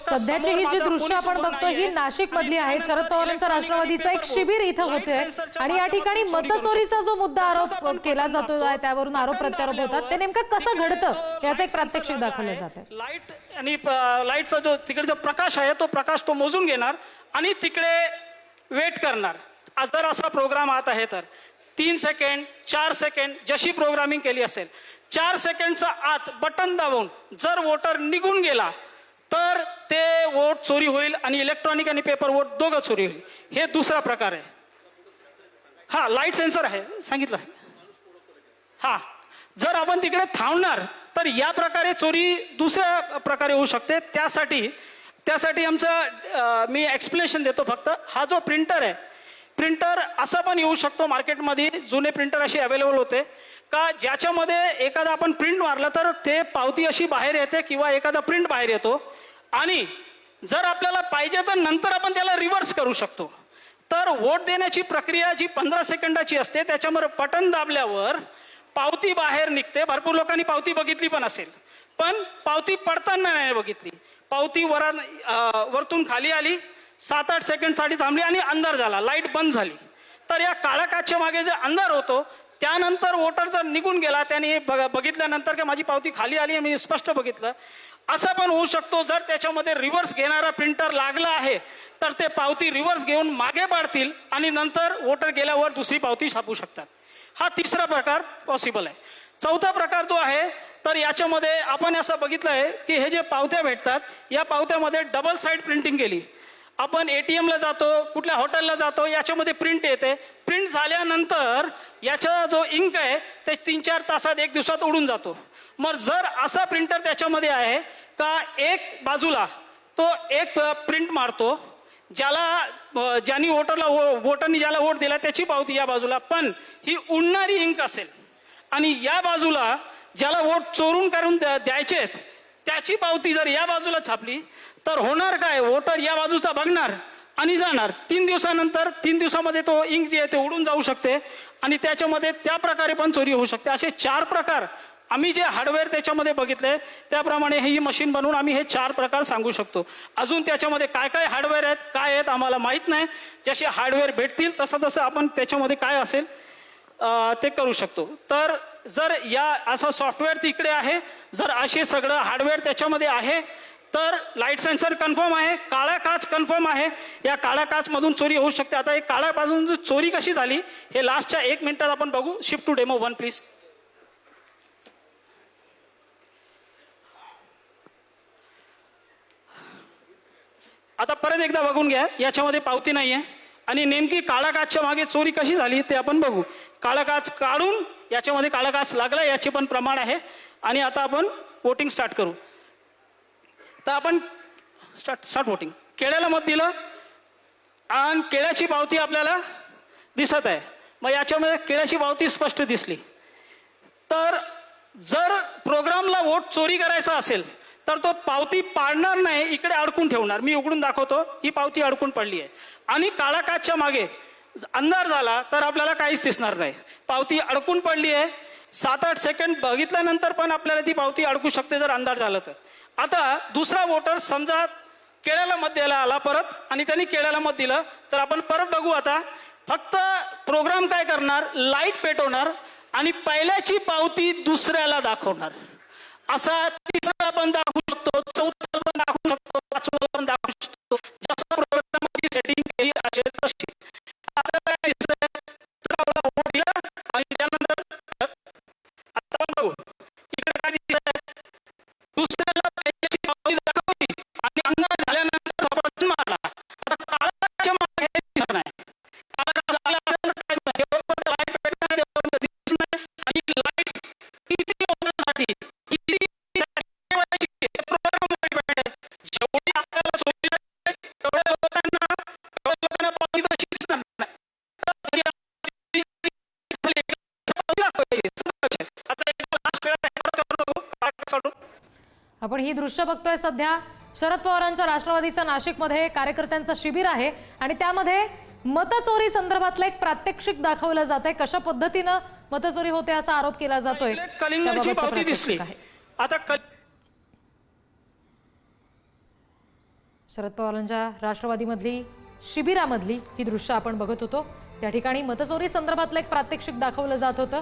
सध्याची ही जी दृश्य आपण बघतोय ही नाशिक मधली आहे। शरद पवारांच्या राष्ट्रवादीचं एक शिबिर इथं होतंय आणि या ठिकाणी मतचोरीचा जो मुद्दा आरोप केला जातोय त्यावरून आरोप प्रत्यारोप होतात, ते नेमकं कसं घडतं याचं एक प्रात्यक्षिक दाखवलं जातंय। लाईट आणि लाईटचा जो तिकडे जो प्रकाश आहे तो प्रकाश तो मोजून घेणार आणि तिकडे वेट करणार। जर असा प्रोग्राम आत आहे तर 3 सेकंड 4 सेकंड जशी प्रोग्रामिंग केली असेल 4 सेकंडचा आत बटन दाबून जर वोटर निघून गेला तर ते वोट चोरी होईल आणि इलेक्ट्रॉनिक आणि पेपर वोट दोघं चोरी होईल। हे दुसरा प्रकार आहे। हा लाईट सेन्सर आहे सांगितलं। हा जर आपण तिकडे थांबणार तर या प्रकारे चोरी दुसऱ्या प्रकारे होऊ शकते। त्यासाठी आमचं मी एक्सप्लेनेशन देतो फक्त। हा जो प्रिंटर आहे प्रिंटर असा पण येऊ शकतो मार्केटमध्ये, जुने प्रिंटर असे अवेलेबल होते का ज्याच्यामध्ये एखादा आपण प्रिंट मारला तर ते पावती अशी बाहेर येते किंवा एखादा प्रिंट बाहेर येतो आणि जर आपल्याला पाहिजे तर नंतर आपण त्याला रिव्हर्स करू शकतो। तर वोट देण्याची प्रक्रिया जी 15 सेकंदाची असते त्याच्यावर बटन दाबल्यावर पावती बाहेर निघते। भरपूर लोकांनी पावती बघितली पण असेल, पण पावती पडताना नाही बघितली। पावती वरतून खाली आली, 7-8 सेकंडसाठी थांबली आणि अंधार झाला, लाईट बंद झाली। तर या काळ्या काचच्या मागे जे अंधार होतो त्यानंतर वोटर जर निघून गेला, त्याने बघितल्यानंतर की माझी पावती खाली आली आणि मी स्पष्ट बघितलं, असं पण होऊ शकतो। जर त्याच्यामध्ये रिव्हर्स घेणारा प्रिंटर लागला आहे तर ते पावती रिव्हर्स घेऊन मागे पाडतील आणि नंतर वोटर गेल्यावर दुसरी पावती छापू शकतात। हा तिसरा प्रकार पॉसिबल आहे। चौथा प्रकार जो आहे तर याच्यामध्ये आपण असं बघितलं आहे की हे जे पावत्या भेटतात या पावत्यामध्ये डबल साइड प्रिंटिंग केली। आपण ATM ला जातो, कुठल्या हॉटेलला जातो, याच्यामध्ये प्रिंट येते। प्रिंट झाल्यानंतर याचा जो इंक आहे ते 3-4 तासात 1 दिवसात उडून जातो। मग जर असा प्रिंटर त्याच्यामध्ये आहे का एक बाजूला तो एक प्रिंट मारतो, ज्यांनी वोटरनी ज्याला वोट दिला त्याची पावती या बाजूला, पण ही उडणारी इंक असेल आणि या बाजूला ज्याला वोट चोरून करून द्यायचे त्याची पावती जर या बाजूला छापली तर होणार काय, वोटर या बाजूचा बघणार आणि जाणार। 3 दिवसानंतर 3 दिवसामध्ये तो इंक जे आहे ते उडून जाऊ शकते आणि त्याच्यामध्ये त्या प्रकारे पण चोरी होऊ शकते। असे 4 प्रकार आम्ही जे हार्डवेअर त्याच्यामध्ये बघितले त्याप्रमाणे ही मशीन बनवून आम्ही हे 4 प्रकार सांगू शकतो। अजून त्याच्यामध्ये काय काय हार्डवेअर आहेत काय आहेत आम्हाला माहित नाही। जसे हार्डवेअर भेटतील तसं आपण त्याच्यामध्ये काय असेल ते करू शकतो। तर जर या असं सॉफ्टवेअर तिकडे आहे, जर असे सगळं हार्डवेअर त्याच्यामध्ये आहे तर लाईट सेन्सर कन्फर्म आहे, काळा काच कन्फर्म आहे। या काळ्या काच मधून चोरी होऊ शकते। आता एक काळ्या पासून चोरी कशी झाली हे लास्टच्या 1 मिनिटात आपण बघू। Shift to demo 1 please. आता परत एकदा बघून घ्या, याच्यामध्ये पावती नाहीये आणि नेमकी काळा काचच्या मागे चोरी कशी झाली ते आपण बघू। काळा काच काढून याच्यामध्ये काळा काच लागला याचे पण प्रमाण आहे आणि आता आपण वोटिंग स्टार्ट करू। तर आपण स्टार्ट वोटिंग। केळ्याला मत दिलं आणि केळ्याची पावती आपल्याला दिसत आहे। मग याच्यामध्ये केळ्याची पावती स्पष्ट दिसली। तर जर प्रोग्रामला वोट चोरी करायचा असेल तर तो पावती पाडणार नाही, इकडे अडकून ठेवणार। मी उघडून दाखवतो, ही पावती अडकून पडली आहे आणि काळा काचच्या मागे अंधार झाला तर आपल्याला काहीच दिसणार नाही। पावती अडकून पडली आहे। 7-8 सेकंड बघितल्यानंतर पण आपल्याला ती पावती अडकू शकते जर अंधार झाला तर। आता दुसरा वोटर समजा केळ्याला मत द्यायला आला परत आणि त्यांनी केळ्याला मत दिलं तर आपण परत बघू। आता फक्त प्रोग्राम काय करणार, लाईट पेटवणार आणि पहिल्याची पावती दुसऱ्याला दाखवणार। असा तिसरा पण दाखवू शकतो, चौथा पण दाखवू शकतो, पाचवा पण दाखवू शकतो। जसं प्रोग्राम मध्ये सेटिंग केली असेल तशी। आपल्याला काय दिसतंय, वोट दिला आणि त्यानंतर आता बघू इकडे काय दिसतंय, दुसऱ्याला पहिल्याची पावती दाखवली आणि अंगात झाल्यानंतर बटन मारला। आता काळाच्या मागे दिसत नाही, काळा झाल्यानंतर काय नाही, लाईट पेटणार दिसत नाही आणि लाईट किती वोटरसाठी किती जेवढी आपल्याला चोरी तेवढ्या लोकांना पावती तशी दिसणार नाही। आपण ही दृश्य बघतोय सध्या शरद पवारांच्या राष्ट्रवादीचं नाशिकमध्ये कार्यकर्त्यांचं शिबिर आहे आणि त्यामध्ये मतचोरी संदर्भातलं एक प्रात्यक्षिक दाखवलं जातंय। कशा पद्धतीनं मतचोरी होते असा आरोप केला जातोय। कलिंगडची पावती दिसली। आता शरद पवारांच्या राष्ट्रवादीमधली शिबिरामधली ही दृश्य आपण बघत होतो। त्या ठिकाणी मतचोरी संदर्भातलं एक प्रात्यक्षिक दाखवलं जात होतं।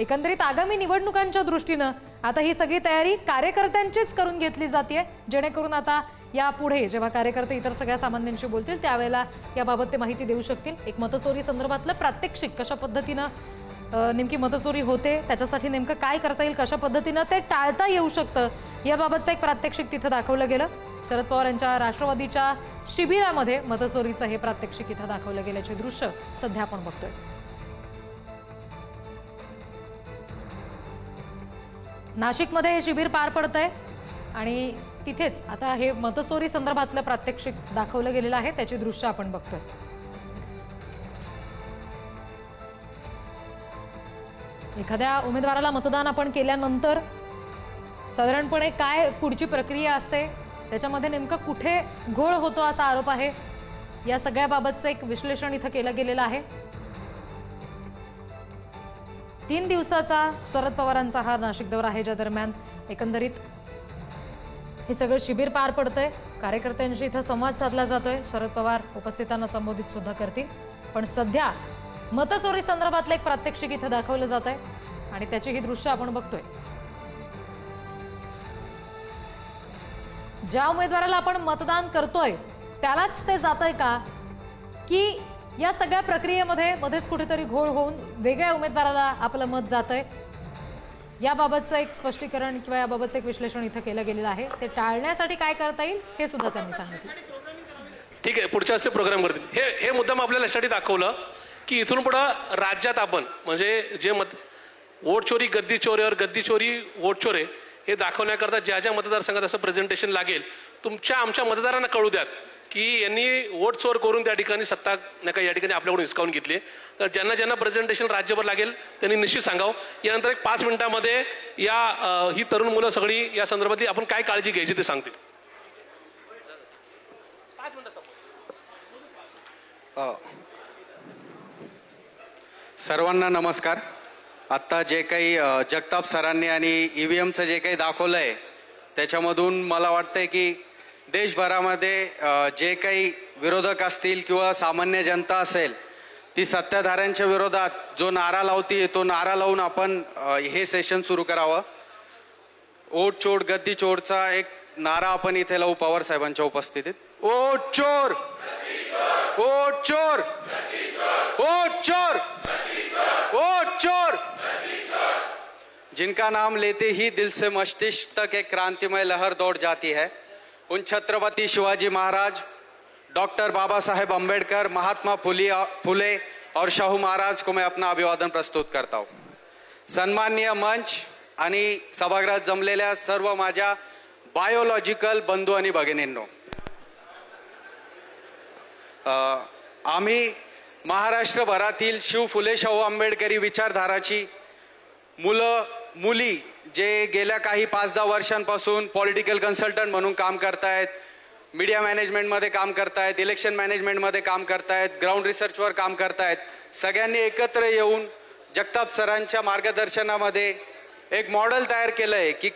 एकंदरीत आगामी निवडणुकांच्या दृष्टीनं आता ही सगळी तयारी कार्यकर्त्यांचीच करून घेतली जाते, जेणेकरून आता यापुढे जेव्हा कार्यकर्ते इतर सगळ्या सामान्यांशी बोलतील त्यावेळेला याबाबत ते माहिती देऊ शकतील। एक मतचोरी संदर्भातलं प्रात्यक्षिक कशा पद्धतीनं नेमकी मतचोरी होते, त्याच्यासाठी नेमकं काय करता येईल, कशा पद्धतीनं ते टाळता येऊ शकतं याबाबतचं एक प्रात्यक्षिक तिथं दाखवलं गेलं। शरद पवार यांच्या राष्ट्रवादीच्या शिबिरामध्ये मतचोरीचं हे प्रात्यक्षिक इथं दाखवलं गेल्याचे दृश्य सध्या आपण बघतोय। नाशिकमध्ये हे शिबिर पार पडतंय आणि तिथेच आता हे मतचोरी संदर्भातलं प्रात्यक्षिक दाखवलं गेलेलं आहे, त्याची दृश्य आपण बघतोय। एखाद्या उमेदवाराला मतदान आपण केल्यानंतर साधारणपणे काय पुढची प्रक्रिया असते, त्याच्यामध्ये नेमकं कुठे घोळ होतो असा आरोप आहे। या सगळ्याबाबतचं एक विश्लेषण इथं केलं गेलेलं आहे। 3 दिवसाचा शरद पवारांचा हा नाशिक दौरा आहे, ज्या दरम्यान एकंदरीत हे सगळं शिबिर पार पडतंय। कार्यकर्त्यांशी इथं संवाद साधला जातोय। शरद पवार उपस्थितांना संबोधित सुद्धा करतील, पण सध्या मतचोरी संदर्भातलं एक प्रात्यक्षिक इथं दाखवलं जात आहे आणि त्याची ही दृश्य आपण बघतोय। ज्या उमेदवाराला आपण मतदान करतोय त्यालाच ते जातंय का, की या सगळ्या प्रक्रियेमध्ये मध्येच कुठेतरी घोळ होऊन वेगळ्या उमेदवाराला आपलं मत जातंय, याबाबतचं एक स्पष्टीकरण किंवा याबाबतचं एक विश्लेषण इथं केलं गेलेलं आहे। ते टाळण्यासाठी काय करता येईल हे सुद्धा त्यांनी सांगितलं। ठीक आहे, पुढच्या वेळेस प्रोग्राम करतील। हे मुद्दाम आपल्याला लक्षात दाखवलं की इथून पुढं राज्यात आपण म्हणजे जे वोट चोरी गद्दी चोरी और गद्दी चोरी वोट चोरी हे दाखवण्याकरता ज्या ज्या मतदारसंघात असं प्रेझेंटेशन लागेल तुमच्या आमच्या मतदारांना कळू द्यात की यांनी वोट चोर करून त्या ठिकाणी सत्ता नाही का या ठिकाणी आपल्याकडून हिसकावून घेतली। तर ज्यांना ज्यांना प्रेझेंटेशन राज्यभर लागेल त्यांनी निश्चित सांगावं। यानंतर एक 5 मिनिटांमध्ये ही तरुण मुलं सगळी या संदर्भातली आपण काय काळजी घ्यायची ते सांगतील। सर्वांना नमस्कार। आत्ता जे काही जगताप सरांनी आणि EVMचं जे काही दाखवलं आहे त्याच्यामधून मला वाटतंय की देशभरामध्ये जे काही विरोधक असतील किंवा सामान्य जनता असेल ती सत्ताधाऱ्यांच्या विरोधात जो नारा लावती तो नारा लावून आपण हे सेशन सुरू करावं। वोट चोर गद्दी चोरचा एक नारा आपण इथे लावू पवार साहेबांच्या उपस्थितीत। वोट चोर वोट चोर वोट चोर वोट चोर। जिनका नाम लेते ही दिल से मस्तिष्क तक एक क्रांतिमय लहर दौड़ जाती है, उन छत्रपति शिवाजी महाराज, डॉक्टर बाबा साहेब अम्बेडकर, महात्मा फुले और शाहू महाराज को मैं अपना अभिवादन प्रस्तुत करता हूँ। सन्माननीय मंच आणि सभागृहात जमलेल्या सर्व माझ्या बायोलॉजिकल बंधू आणि भगिनींनो, आम्ही महाराष्ट्रभरातील शिव फुले शाहू आंबेडकरी विचारधाराची मुलं मुली जे गेल्या काही 5-10 वर्षांपासून पॉलिटिकल कन्सल्टंट म्हणून काम करतायत, मीडिया मॅनेजमेंटमध्ये काम करतायत, इलेक्शन मॅनेजमेंटमध्ये काम करतायत, ग्राउंड रिसर्चवर काम करतायत, सगळ्यांनी एकत्र येऊन जगताप सरांच्या मार्गदर्शनामध्ये एक मॉडेल तयार केलं आहे की